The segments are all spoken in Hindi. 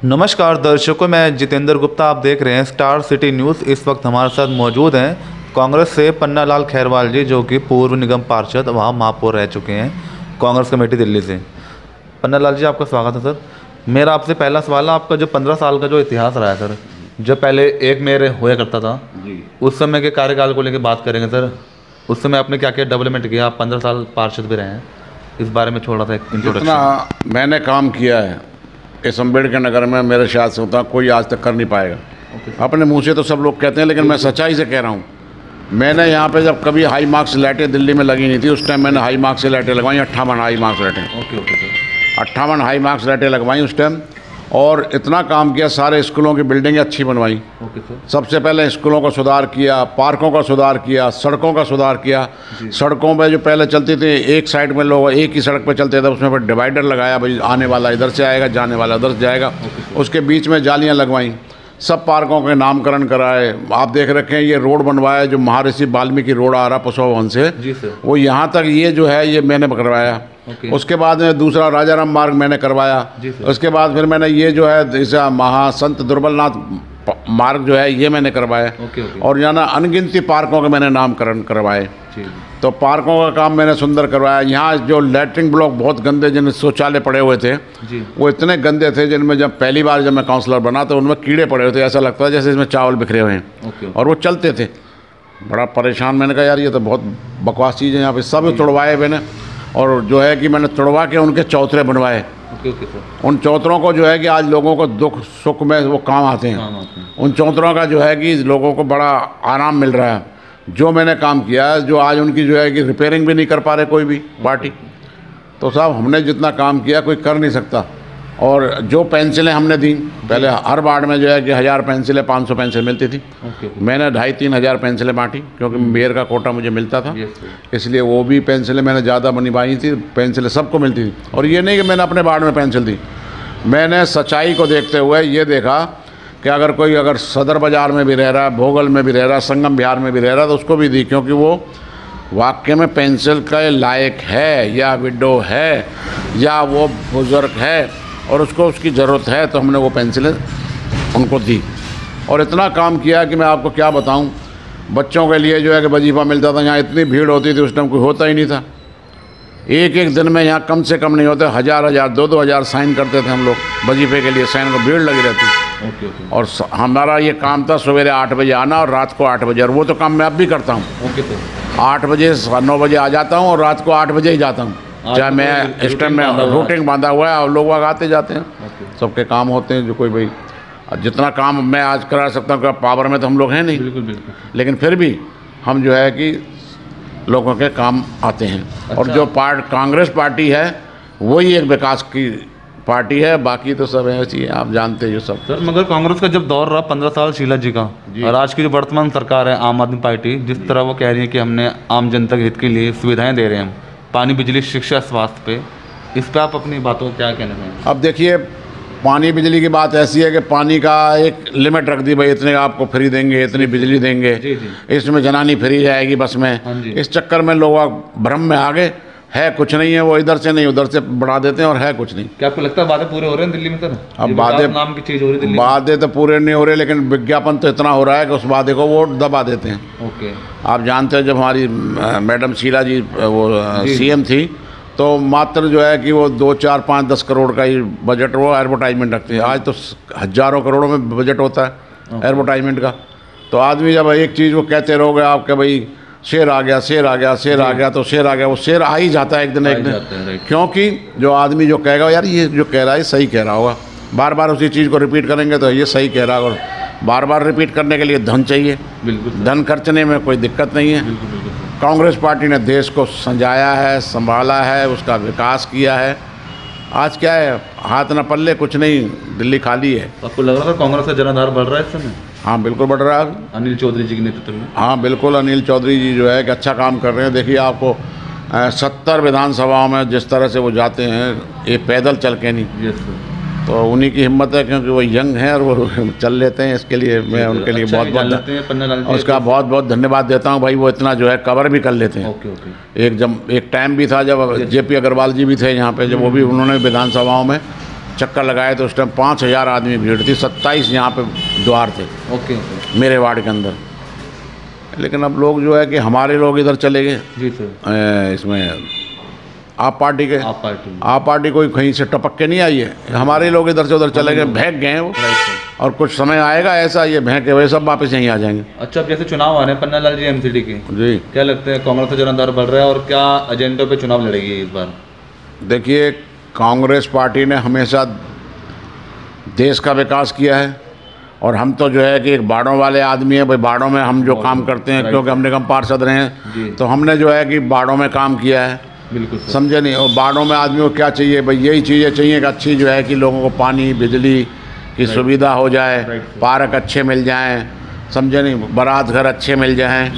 नमस्कार दर्शकों, मैं जितेंद्र गुप्ता। आप देख रहे हैं स्टार सिटी न्यूज़। इस वक्त हमारे साथ मौजूद हैं कांग्रेस से पन्नालाल खैरवाल जी, जो कि पूर्व निगम पार्षद वहाँ महापौर रह चुके हैं कांग्रेस कमेटी दिल्ली से। पन्नालाल जी, आपका स्वागत है सर। मेरा आपसे पहला सवाल है, आपका जो 15 साल का जो इतिहास रहा है सर, जब पहले एक मेयर हुआ करता था जी, उस समय के कार्यकाल को लेकर बात करेंगे सर। उस समय आपने क्या क्या डेवलपमेंट किया? आप 15 साल पार्षद भी रहे हैं, इस बारे में छोड़ा था एक इंट्रोडक्शन। मैंने काम किया है इस अम्बेडकर नगर में, मेरे ख्याल से होता कोई आज तक कर नहीं पाएगा। अपने मुंह से तो सब लोग कहते हैं, लेकिन मैं सच्चाई से कह रहा हूँ। मैंने यहाँ पे जब कभी हाई मार्क्स लाइटें दिल्ली में लगी नहीं थी, उस टाइम मैंने हाई मार्क्स से लाइटें लगवाई, 58 हाई मार्क्स लाइटें। ओके सर, 58 हाई मार्क्स लाइटें लगवाई उस टाइम, और इतना काम किया, सारे स्कूलों की बिल्डिंगें अच्छी बनवाई। Okay sir. सबसे पहले स्कूलों का सुधार किया, पार्कों का सुधार किया, सड़कों का सुधार किया। सड़कों पे जो पहले चलती थी, एक साइड में लोग एक ही सड़क पे चलते थे, उसमें फिर डिवाइडर लगाया, भाई आने वाला इधर से आएगा, जाने वाला उधर से जाएगा। उसके बीच में जालियाँ लगवाई, सब पार्कों के नामकरण कराए। आप देख रखे हैं, ये रोड बनवाया जो महर्षि वाल्मीकि रोड आ रहा पुष्पा भवन से, वो यहाँ तक ये जो है ये मैंने करवाया। उसके बाद में दूसरा राजाराम मार्ग मैंने करवाया। उसके बाद फिर मैंने ये जो है इस महासंत दुर्बलनाथ मार्ग जो है ये मैंने करवाया। और यहाँ अनगिनती पार्कों के मैंने नामकरण करवाए। तो पार्कों का काम मैंने सुंदर करवाया। यहाँ जो लैट्रिन ब्लॉक बहुत गंदे, जिनमें शौचालय पड़े हुए थे, वो इतने गंदे थे, जिनमें जब पहली बार जब मैं काउंसलर बना तो उनमें कीड़े पड़े हुए थे, ऐसा लगता था जैसे इसमें चावल बिखरे हुए हैं, और वो चलते थे। बड़ा परेशान, मैंने कहा यार ये तो बहुत बकवास चीज़ है। यहाँ पे सब तोड़वाए मैंने, और जो है कि मैंने तोड़वा के उनके चौतरे बनवाए। उन चौतरों को जो है कि आज लोगों को दुख सुख में वो काम आते हैं। उन चौतरों का जो है कि लोगों को बड़ा आराम मिल रहा है। जो मैंने काम किया है, जो आज उनकी जो है कि रिपेयरिंग भी नहीं कर पा रहे कोई भी पार्टी। तो साहब हमने जितना काम किया कोई कर नहीं सकता। और जो पेंसिलें हमने दी, पहले हर वार्ड में जो है कि 1000 पेंसिलें 500 पेंसिल मिलती थी। मैंने 2500-3 हज़ार पेंसिलें बांटी, क्योंकि मेयर का कोटा मुझे मिलता था, इसलिए वो भी पेंसिलें मैंने ज़्यादा बनवाई थी। पेंसिलें सबको मिलती थी। और ये नहीं कि मैंने अपने वार्ड में पेंसिल दी, मैंने सच्चाई को देखते हुए ये देखा कि अगर सदर बाज़ार में भी रह रहा है, भोगल में भी रह रहा है, संगम बिहार में भी रह रहा है, तो उसको भी दी, क्योंकि वो वाकई में पेंसिल के लायक है, या विडो है, या वो बुज़ुर्ग है और उसको उसकी ज़रूरत है, तो हमने वो पेंसिलें उनको दी। और इतना काम किया कि मैं आपको क्या बताऊं। बच्चों के लिए जो है कि वजीफ़ा मिलता था, यहाँ इतनी भीड़ होती थी, उस टाइम कोई होता ही नहीं था। एक एक दिन में यहाँ कम से कम नहीं होते, 1000-1000 2-2 हज़ार साइन करते थे हम लोग वजीफ़े के लिए। साइन को भीड़ लगी रहती। और हमारा ये काम था सवेरे 8 बजे आना और रात को 8 बजे, और वो तो काम मैं अब भी करता हूँ। 8 बजे 9 बजे आ जाता हूँ और रात को 8 बजे ही जाता हूँ। चाहे मैं इस टाइम में रूटिंग बांधा हुआ है, और लोग वहाँ आते जाते हैं, सबके काम होते हैं। जो कोई भाई जितना काम मैं आज करा सकता हूँ, पावर में तो हम लोग हैं नहीं, बिल्कुल। लेकिन फिर भी हम जो है कि लोगों के काम आते हैं। अच्छा। और जो कांग्रेस पार्टी है वही एक विकास की पार्टी है, बाकी तो सब ऐसी है, आप जानते हैं जो सब। सर, मगर कांग्रेस का जब दौर रहा 15 साल शीला जी का, और आज की जो वर्तमान सरकार है आम आदमी पार्टी, जिस तरह वो कह रही है कि हमने आम जनता के हित के लिए सुविधाएं दे रहे हैं, पानी, बिजली, शिक्षा, स्वास्थ्य पे, इस पे आप अपनी बातों को क्या कहना चाहेंगे? अब देखिए, पानी बिजली की बात ऐसी है कि पानी का एक लिमिट रख दी, भाई इतने आपको फ्री देंगे, इतनी बिजली देंगे, इसमें जनानी फ्री जाएगी बस में। इस चक्कर में लोग भ्रम में आ गए, है कुछ नहीं है, वो इधर से नहीं उधर से बढ़ा देते हैं, और है कुछ नहीं। क्या आपको लगता है वादे पूरे हो रहे हैं दिल्ली में सर? अब वादे नाम की चीज़ हो रही है, वादे तो पूरे नहीं हो रहे, लेकिन विज्ञापन तो इतना हो रहा है कि उस वादे को वो दबा देते हैं। ओके। आप जानते हैं, जब हमारी मैडम शीला जी वो CM थी, तो मात्र जो है कि वो 2, 4, 5, 10 करोड़ का ही बजट वो एडवर्टाइजमेंट रखती है। आज तो हज़ारों करोड़ों में बजट होता है एडवर्टाइजमेंट का। तो आदमी जब एक चीज़ वो कहते रहोगे आपके, भाई शेर आ गया, शेर आ गया, शेर आ गया, तो शेर आ गया, वो शेर आ ही जाता है एक दिन एक दिन। क्योंकि जो आदमी जो कहेगा यार ये जो कह रहा है सही कह रहा होगा, बार बार उसी चीज़ को रिपीट करेंगे तो ये सही कह रहा होगा। बार बार रिपीट करने के लिए धन चाहिए, बिल्कुल। धन खर्चने में कोई दिक्कत नहीं है। कांग्रेस पार्टी ने देश को संजाया है, संभाला है, उसका विकास किया है। आज क्या है, हाथ न पल्ले, कुछ नहीं, दिल्ली खाली है। आपको लग रहा था कांग्रेस का जनाधार बढ़ रहा है इस समय? हाँ बिल्कुल बढ़ रहा है, अनिल चौधरी जी के नेतृत्व में। हाँ बिल्कुल, अनिल चौधरी जी जो है कि अच्छा काम कर रहे हैं। देखिए आपको 70 विधानसभाओं में जिस तरह से वो जाते हैं, ये पैदल चल के नहीं, तो उन्हीं की हिम्मत है, क्योंकि वो यंग हैं और वो चल लेते हैं। इसके लिए मैं उनके लिए उसका बहुत बहुत धन्यवाद देता हूँ। भाई वो इतना जो है कवर भी कर लेते हैं। एक टाइम भी था जब JP अग्रवाल जी भी थे यहाँ पे, जब वो भी उन्होंने विधानसभाओं में चक्कर लगाए तो उस टाइम 5000 आदमी भीड़ थी, 27 यहाँ पे द्वार थे ओके ओके मेरे वार्ड के अंदर। लेकिन अब लोग जो है कि हमारे लोग इधर चले गए जी सर। इसमें आप पार्टी के, आप पार्टी कोई कहीं से टपक के नहीं आई है, हमारे लोग इधर से उधर चले गए, भैंक गए हैं वो। और कुछ समय आएगा ऐसा, ये भैंके हुए सब वापस यहीं आ जाएंगे। अच्छा, अब जैसे चुनाव आ रहे हैं पन्ना लाल जी एमसीडी के, जी क्या लगता है कांग्रेस का जनाधार बढ़ रहा है और क्या एजेंडे पे चुनाव लड़ेगी इस बार? देखिए, कांग्रेस पार्टी ने हमेशा देश का विकास किया है और हम तो जो है कि एक बाड़ों वाले आदमी है भाई, बाड़ों में हम जो काम करते हैं, क्योंकि हम निगम पार्षद रहे हैं तो हमने जो है कि बाड़ों में काम किया है। बिल्कुल समझे नहीं। और बाड़ों में आदमी को क्या चाहिए भाई, यही चीज़ें चाहिए कि अच्छी जो है कि लोगों को पानी बिजली की सुविधा हो जाए, पार्क अच्छे मिल जाएं, समझे नहीं, बारात घर अच्छे मिल जाएं,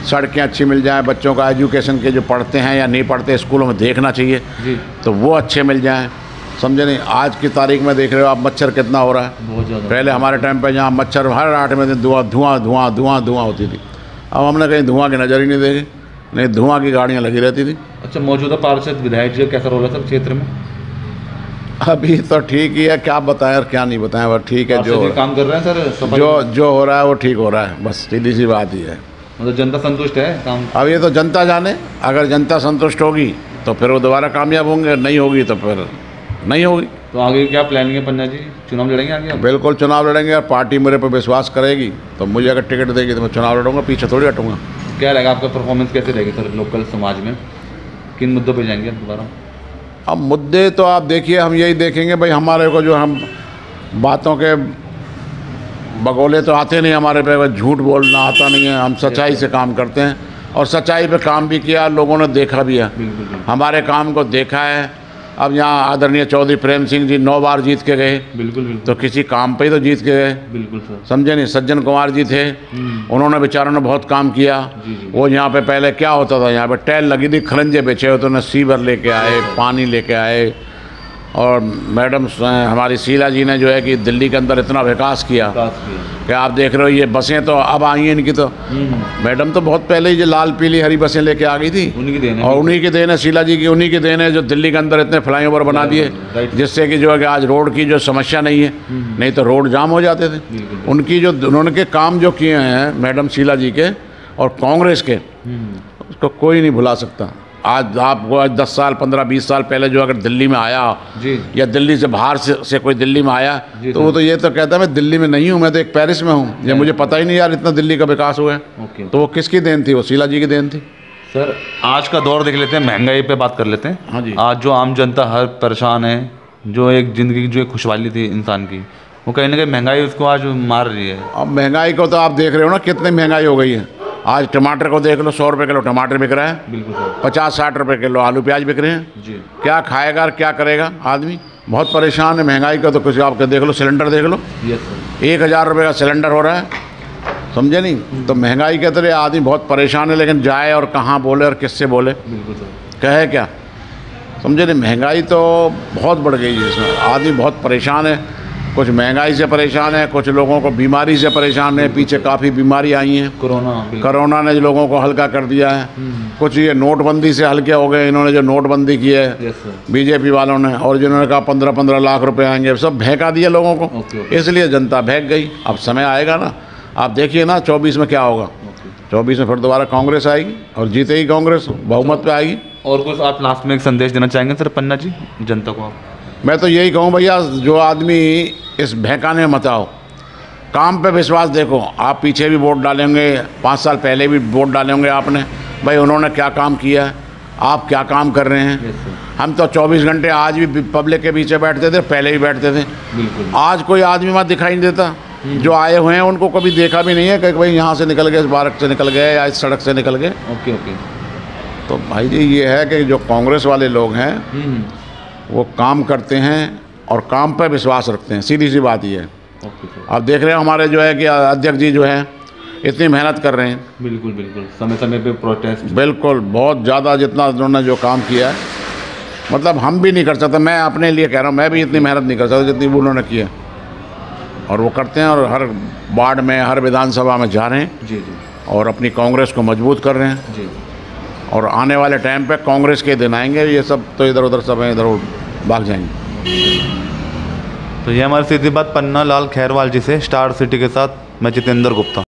सड़कें अच्छी मिल जाएं, बच्चों का एजुकेशन के जो पढ़ते हैं या नहीं पढ़ते स्कूलों में देखना चाहिए तो वो अच्छे मिल जाएं, समझे नहीं। आज की तारीख में देख रहे हो आप मच्छर कितना हो रहा है, बहुत ज़्यादा। पहले हमारे टाइम पे जहाँ मच्छर हर 8 में दिन धुआं होती थी, अब हमने कहीं धुआं की नज़र ही नहीं देखी, नहीं धुआं की गाड़ियाँ लगी रहती थी। अच्छा, मौजूदा पार्षद विधायक जी का कैसा रोल है सर क्षेत्र में? अभी तो ठीक ही है, क्या बताएं और क्या नहीं बताएं, बस ठीक है। जो काम कर रहे हैं सर, जो हो रहा है वो ठीक हो रहा है, बस सीधी सी बात ही है। मतलब जनता संतुष्ट है काम? अब ये तो जनता जाने, अगर जनता संतुष्ट होगी तो फिर वो दोबारा कामयाब होंगे, नहीं होगी तो फिर नहीं होगी। तो आगे क्या प्लानिंग है पन्ना जी, चुनाव लड़ेंगे आगे? बिल्कुल चुनाव लड़ेंगे, और पार्टी मेरे पर विश्वास करेगी तो मुझे अगर टिकट देगी तो मैं चुनाव लड़ूंगा, पीछे थोड़ी हटूंगा। क्या रहेगा आपका परफॉर्मेंस, कैसे रहेगी सर लोकल समाज में, किन मुद्दों पे जाएंगे दोबारा? अब मुद्दे तो आप देखिए, हम यही देखेंगे भाई, हमारे को जो हम बातों के बगोले तो आते नहीं हमारे पे, झूठ बोलना आता नहीं है, हम सच्चाई से काम करते हैं और सच्चाई पे काम भी किया, लोगों ने देखा भी है, हमारे काम को देखा है। अब यहाँ आदरणीय चौधरी प्रेम सिंह जी 9 बार जीत के गए, बिल्कुल तो किसी काम पे ही तो जीत के गए, बिल्कुल सर, समझे नहीं। सज्जन कुमार जी थे, उन्होंने बेचारों ने बहुत काम किया। वो यहाँ पे पहले क्या होता था, यहाँ पे टैल लगी थी, खरंजे बेचे होते, उन्हें सीवर लेके आए, पानी लेके आए। और मैडम हमारी शीला जी ने जो है कि दिल्ली के अंदर इतना विकास किया कि आप देख रहे हो ये बसें तो अब आई हैं इनकी, तो मैडम तो बहुत पहले ही जो लाल पीली हरी बसें लेके आ गई थी, उन्हीं की देन है, और उन्हीं की देन है, शीला जी की उन्हीं की देन है जो दिल्ली के अंदर इतने फ्लाईओवर बना दिए, जिससे कि जो है कि आज रोड की जो समस्या नहीं है, नहीं तो रोड जाम हो जाते थे। उनकी जो उन्होंने काम जो किए हैं मैडम शीला जी के और कांग्रेस के, उसको कोई नहीं भुला सकता। आज आपको आज 10 साल 15-20 साल पहले जो अगर दिल्ली में आया जी, या दिल्ली से बाहर से कोई दिल्ली में आया तो वो तो ये तो कहता है मैं दिल्ली में नहीं हूँ, मैं तो एक पेरिस में हूँ, ये मुझे पता ही नहीं यार इतना दिल्ली का विकास हुआ है। तो वो किसकी देन थी? वो शीला जी की देन थी। सर आज का दौर देख लेते हैं, महंगाई पे बात कर लेते हैं। हाँ जी। आज जो आम जनता हर परेशान है, जो एक ज़िंदगी की जो एक खुशहाली थी इंसान की, वो कहीं ना कहीं महंगाई उसको आज मार रही है। अब महंगाई को तो आप देख रहे हो ना कितनी महंगाई हो गई है। आज टमाटर को देख लो, 100 रुपये किलो टमाटर बिक रहा है, बिल्कुल 50-60 रुपये किलो आलू प्याज बिक रहे हैं जी। क्या खाएगा और क्या करेगा आदमी, बहुत परेशान है महंगाई का। तो कुछ आप देख लो, सिलेंडर देख लो, 1000 रुपये का सिलेंडर हो रहा है, समझे नहीं। तो महंगाई के तरह आदमी बहुत परेशान है, लेकिन जाए और कहाँ बोले और किससे बोले, कहे क्या, समझे नहीं। महंगाई तो बहुत बढ़ गई है, इसमें आदमी बहुत परेशान है। कुछ महंगाई से परेशान है, कुछ लोगों को बीमारी से परेशान है, पीछे काफ़ी बीमारी आई हैं, कोरोना ने लोगों को हल्का कर दिया है। कुछ ये नोटबंदी से हल्के हो गए, इन्होंने जो नोटबंदी की है बीजेपी वालों ने, और जिन्होंने कहा 15-15 लाख रुपए आएंगे, सब भहका दिया लोगों को, इसलिए जनता भहक गई। अब समय आएगा ना, आप देखिए ना 24 में क्या होगा। 24 में फिर दोबारा कांग्रेस आएगी और जीतेगी कांग्रेस, बहुमत पे आएगी। और कुछ आप लास्ट में एक संदेश देना चाहेंगे सर पन्ना जी जनता को? आप मैं तो यही कहूँ भैया, जो आदमी इस बहकाने मत आओ, काम पे विश्वास देखो। आप पीछे भी वोट डालेंगे, 5 साल पहले भी वोट डालेंगे आपने, भाई उन्होंने क्या काम किया है, आप क्या काम कर रहे हैं। हम तो 24 घंटे आज भी पब्लिक के पीछे बैठते थे, पहले भी बैठते थे, बिल्कुल। आज कोई आदमी वहाँ दिखाई नहीं देता, जो आए हुए हैं उनको कभी देखा भी नहीं है कि भाई यहाँ से निकल गए, इस पार्क से निकल गए या इस सड़क से निकल गए। ओके। तो भाई जी ये है कि जो कांग्रेस वाले लोग हैं वो काम करते हैं और काम पर विश्वास रखते हैं, सीधी सी बात ये है। आप देख रहे हैं हमारे जो है कि अध्यक्ष जी जो है इतनी मेहनत कर रहे हैं, बिल्कुल समय समय पे प्रोटेस्ट, बिल्कुल बहुत ज़्यादा, जितना उन्होंने जो काम किया है, मतलब हम भी नहीं कर सकते। मैं अपने लिए कह रहा हूँ, मैं भी इतनी मेहनत नहीं कर सकता जितनी उन्होंने किया, और वो करते हैं। और हर वार्ड में, हर विधानसभा में जा रहे हैं जी, और अपनी कांग्रेस को मजबूत कर रहे हैं जी। और आने वाले टाइम पे कांग्रेस के दिन आएंगे, ये सब तो इधर उधर सब इधर भाग जाएंगे। तो ये हमारी सीधी बात पन्ना लाल खैरवाल जी से, स्टार सिटी के साथ मैं जितेंद्र गुप्ता।